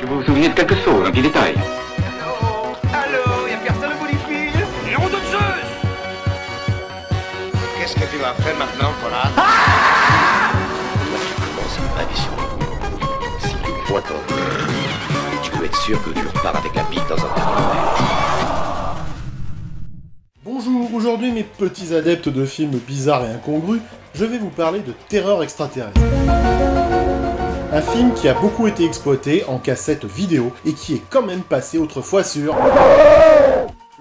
Vous vous souvenez de quelque chose, un petit détail? Allô, y'a personne au bout du fil? Nom de Zeus! Qu'est-ce que tu vas faire maintenant, connard? Tu commences à me braver sur les coups. Si tu me vois comme... tu peux être sûr que tu repars avec la bite dans un tableau. Bonjour, aujourd'hui mes petits adeptes de films bizarres et incongrus, je vais vous parler de Terreur extraterrestre. Un film qui a beaucoup été exploité en cassette vidéo et qui est quand même passé autrefois sur...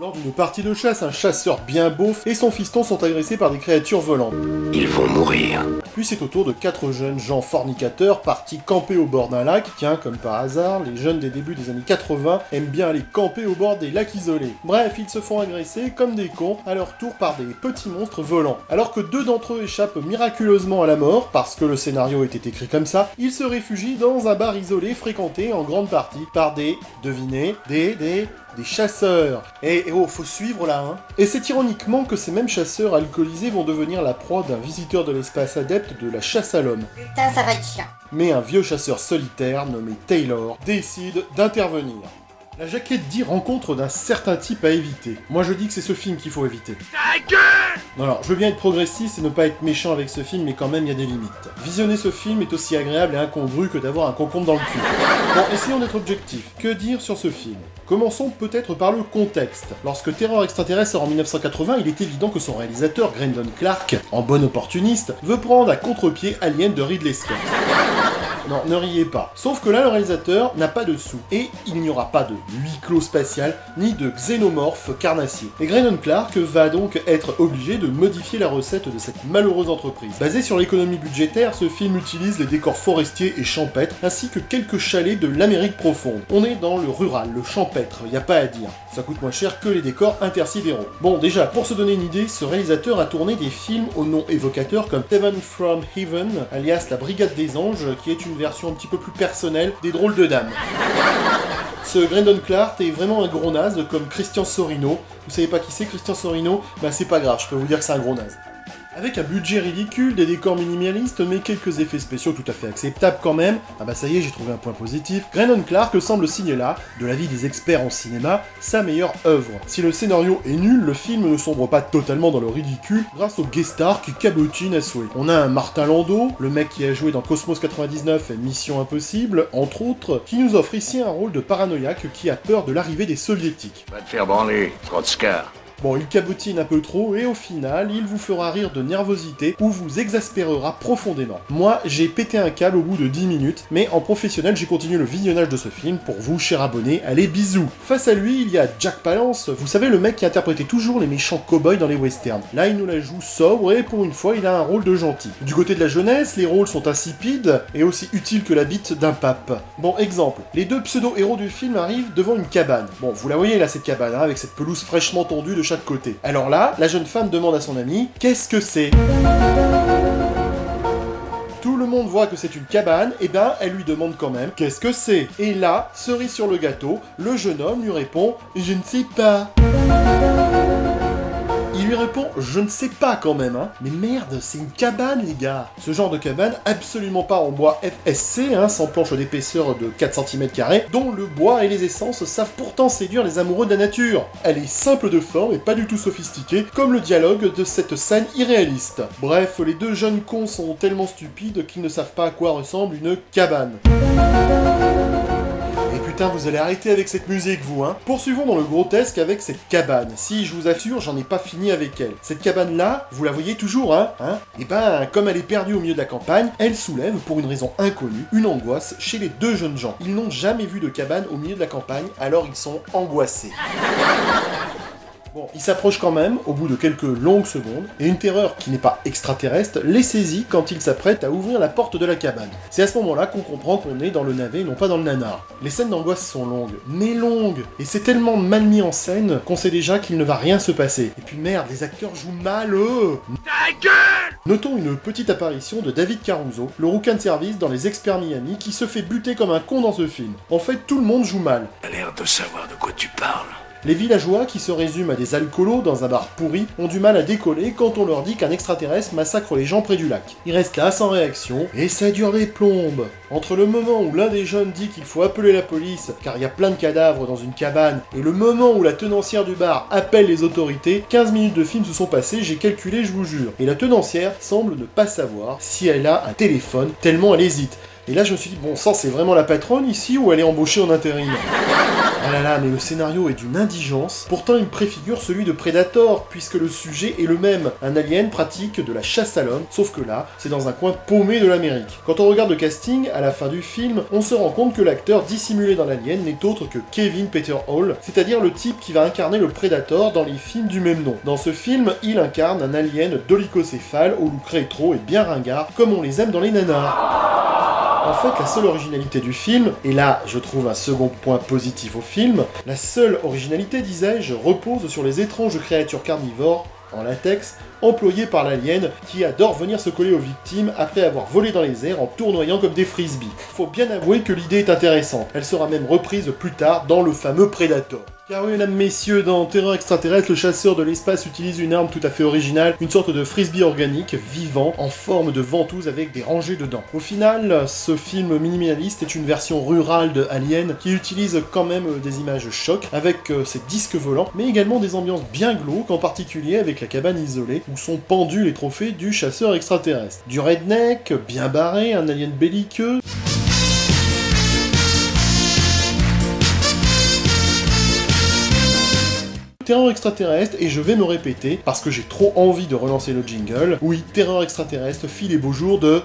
Lors d'une partie de chasse, un chasseur bien beauf et son fiston sont agressés par des créatures volantes. Ils vont mourir. Puis c'est au tour de 4 jeunes gens fornicateurs partis camper au bord d'un lac. Tiens, comme par hasard, les jeunes des débuts des années 80 aiment bien aller camper au bord des lacs isolés. Bref, ils se font agresser comme des cons à leur tour par des petits monstres volants. Alors que 2 d'entre eux échappent miraculeusement à la mort, parce que le scénario était écrit comme ça, ils se réfugient dans un bar isolé fréquenté en grande partie par des... devinez, des chasseurs. Et oh, faut suivre là, hein. Et c'est ironiquement que ces mêmes chasseurs alcoolisés vont devenir la proie d'un visiteur de l'espace adepte de la chasse à l'homme. Putain, ça va être chiant. Mais un vieux chasseur solitaire nommé Taylor décide d'intervenir. La jaquette dit rencontre d'un certain type à éviter. Moi je dis que c'est ce film qu'il faut éviter. Ta gueule! Non, je veux bien être progressiste et ne pas être méchant avec ce film, mais quand même il y a des limites. Visionner ce film est aussi agréable et incongru que d'avoir un concombre dans le cul. Bon, essayons d'être objectifs. Que dire sur ce film ? Commençons peut-être par le contexte. Lorsque Terreur extraterrestre sort en 1980, il est évident que son réalisateur, Brandon Clark, en bon opportuniste, veut prendre à contre-pied Alien de Ridley Scott. Non, ne riez pas. Sauf que là, le réalisateur n'a pas de sous, et il n'y aura pas de huis clos spatial, ni de xénomorphes carnassiers. Et Brandon Clark va donc être obligé de modifier la recette de cette malheureuse entreprise. Basé sur l'économie budgétaire, ce film utilise les décors forestiers et champêtres, ainsi que quelques chalets de l'Amérique profonde. On est dans le rural, le champêtre, y a pas à dire. Ça coûte moins cher que les décors intersidéraux. Bon, déjà, pour se donner une idée, ce réalisateur a tourné des films au nom évocateur comme Seven from Heaven, alias La Brigade des Anges, qui est une version un petit peu plus personnelle des Drôles de Dames. Ce Brandon Clark est vraiment un gros naze comme Christian Sorino. Vous savez pas qui c'est Christian Sorino? Bah c'est pas grave, je peux vous dire que c'est un gros naze. Avec un budget ridicule, des décors minimalistes, mais quelques effets spéciaux tout à fait acceptables quand même, ah bah ça y est, j'ai trouvé un point positif, Brandon Clark semble signer là, de l'avis des experts en cinéma, sa meilleure œuvre. Si le scénario est nul, le film ne sombre pas totalement dans le ridicule, grâce aux guest stars qui cabotinent à souhait. On a un Martin Landau, le mec qui a joué dans Cosmos 99 et Mission Impossible, entre autres, qui nous offre ici un rôle de paranoïaque qui a peur de l'arrivée des soviétiques. Va te faire branler, Trotskar. Bon, il cabotine un peu trop, et au final, il vous fera rire de nervosité, ou vous exaspérera profondément. Moi, j'ai pété un câble au bout de 10 minutes, mais en professionnel, j'ai continué le visionnage de ce film pour vous, chers abonnés, allez bisous. Face à lui, il y a Jack Palance, vous savez, le mec qui interprétait toujours les méchants cow-boys dans les westerns. Là, il nous la joue sobre, et pour une fois, il a un rôle de gentil. Du côté de la jeunesse, les rôles sont insipides, et aussi utiles que la bite d'un pape. Bon, exemple, les 2 pseudo-héros du film arrivent devant une cabane. Bon, vous la voyez là, cette cabane, hein, avec cette pelouse fraîchement tondue de chaque côté. Alors là, la jeune femme demande à son ami « Qu'est-ce que c'est ?» Tout le monde voit que c'est une cabane, et ben elle lui demande quand même « Qu'est-ce que c'est ?» Et là, cerise sur le gâteau, le jeune homme lui répond « Je ne sais pas ». Il lui répond « Je ne sais pas quand même, hein. Mais merde, c'est une cabane, les gars. » Ce genre de cabane, absolument pas en bois FSC, hein, sans planche d'épaisseur de 4 cm², dont le bois et les essences savent pourtant séduire les amoureux de la nature. Elle est simple de forme et pas du tout sophistiquée, comme le dialogue de cette scène irréaliste. Bref, les 2 jeunes cons sont tellement stupides qu'ils ne savent pas à quoi ressemble une cabane. Putain, vous allez arrêter avec cette musique, vous, hein. Poursuivons dans le grotesque avec cette cabane. Si, je vous assure, j'en ai pas fini avec elle. Cette cabane-là, vous la voyez toujours, hein. Et ben, comme elle est perdue au milieu de la campagne, elle soulève, pour une raison inconnue, une angoisse chez les 2 jeunes gens. Ils n'ont jamais vu de cabane au milieu de la campagne, alors ils sont angoissés. Bon, il s'approche quand même, au bout de quelques longues secondes, et une terreur qui n'est pas extraterrestre les saisit quand il s'apprête à ouvrir la porte de la cabane. C'est à ce moment-là qu'on comprend qu'on est dans le navet et non pas dans le nanar. Les scènes d'angoisse sont longues, mais longues, et c'est tellement mal mis en scène qu'on sait déjà qu'il ne va rien se passer. Et puis merde, les acteurs jouent mal, eux. Ta gueule! Notons une petite apparition de David Caruso, le rouquin de service dans Les Experts Miami, qui se fait buter comme un con dans ce film. En fait, tout le monde joue mal. T'as l'air de savoir de quoi tu parles. Les villageois, qui se résument à des alcoolos dans un bar pourri, ont du mal à décoller quand on leur dit qu'un extraterrestre massacre les gens près du lac. Ils restent là sans réaction, et ça dure des plombes. Entre le moment où l'un des jeunes dit qu'il faut appeler la police, car il y a plein de cadavres dans une cabane, et le moment où la tenancière du bar appelle les autorités, 15 minutes de film se sont passées, j'ai calculé, je vous jure. Et la tenancière semble ne pas savoir si elle a un téléphone, tellement elle hésite. Et là je me suis dit, bon sang, c'est vraiment la patronne ici ou elle est embauchée en intérim? Ah là là, mais le scénario est d'une indigence. Pourtant il me préfigure celui de Predator, puisque le sujet est le même. Un alien pratique de la chasse à l'homme, sauf que là, c'est dans un coin paumé de l'Amérique. Quand on regarde le casting, à la fin du film, on se rend compte que l'acteur dissimulé dans l'alien n'est autre que Kevin Peter Hall, c'est-à-dire le type qui va incarner le Predator dans les films du même nom. Dans ce film, il incarne un alien dolichocéphale au look rétro et bien ringard, comme on les aime dans les nanars. En fait, la seule originalité du film, et là je trouve un second point positif au film, la seule originalité, disais-je, repose sur les étranges créatures carnivores, en latex, employées par l'alien qui adore venir se coller aux victimes après avoir volé dans les airs en tournoyant comme des frisbees. Faut bien avouer que l'idée est intéressante, elle sera même reprise plus tard dans le fameux Predator. Car oui, mesdames, messieurs, dans Terreur extraterrestre, le chasseur de l'espace utilise une arme tout à fait originale, une sorte de frisbee organique, vivant, en forme de ventouse avec des rangées dedans. Au final, ce film minimaliste est une version rurale de Alien, qui utilise quand même des images choc, avec ses disques volants, mais également des ambiances bien glauques, en particulier avec la cabane isolée, où sont pendus les trophées du chasseur extraterrestre. Du redneck, bien barré, un alien belliqueux... Terreur extraterrestre, et je vais me répéter, parce que j'ai trop envie de relancer le jingle. Oui, Terreur extraterrestre fit les beaux jours de...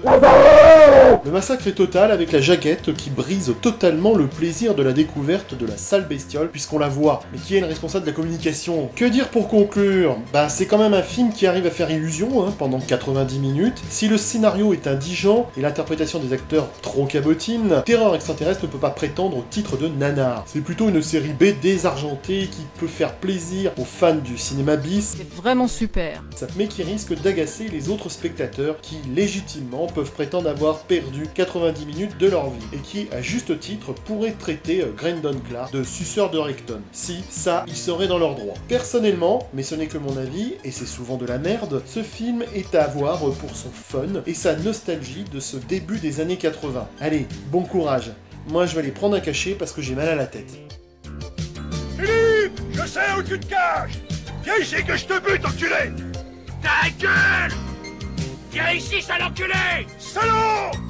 Le massacre est total avec la jaquette qui brise totalement le plaisir de la découverte de la sale bestiole, puisqu'on la voit. Mais qui est le responsable de la communication? Que dire pour conclure? Bah c'est quand même un film qui arrive à faire illusion, hein, pendant 90 minutes. Si le scénario est indigent, et l'interprétation des acteurs trop cabotine, Terreur extraterrestre ne peut pas prétendre au titre de nanar. C'est plutôt une série B désargentée qui peut faire plaisir aux fans du cinéma bis, c'est vraiment super, mais qui risque d'agacer les autres spectateurs qui, légitimement, peuvent prétendre avoir perdu 90 minutes de leur vie, et qui, à juste titre, pourraient traiter Grandon Clark de suceur de rectum. Si, ça, ils seraient dans leur droit. Personnellement, mais ce n'est que mon avis, et c'est souvent de la merde, ce film est à voir pour son fun et sa nostalgie de ce début des années 80. Allez, bon courage. Moi, je vais aller prendre un cachet parce que j'ai mal à la tête. Philippe, je sais où tu te caches. Viens ici que je te bute, enculé. Ta gueule. Viens ici, sale enculé. Salaud.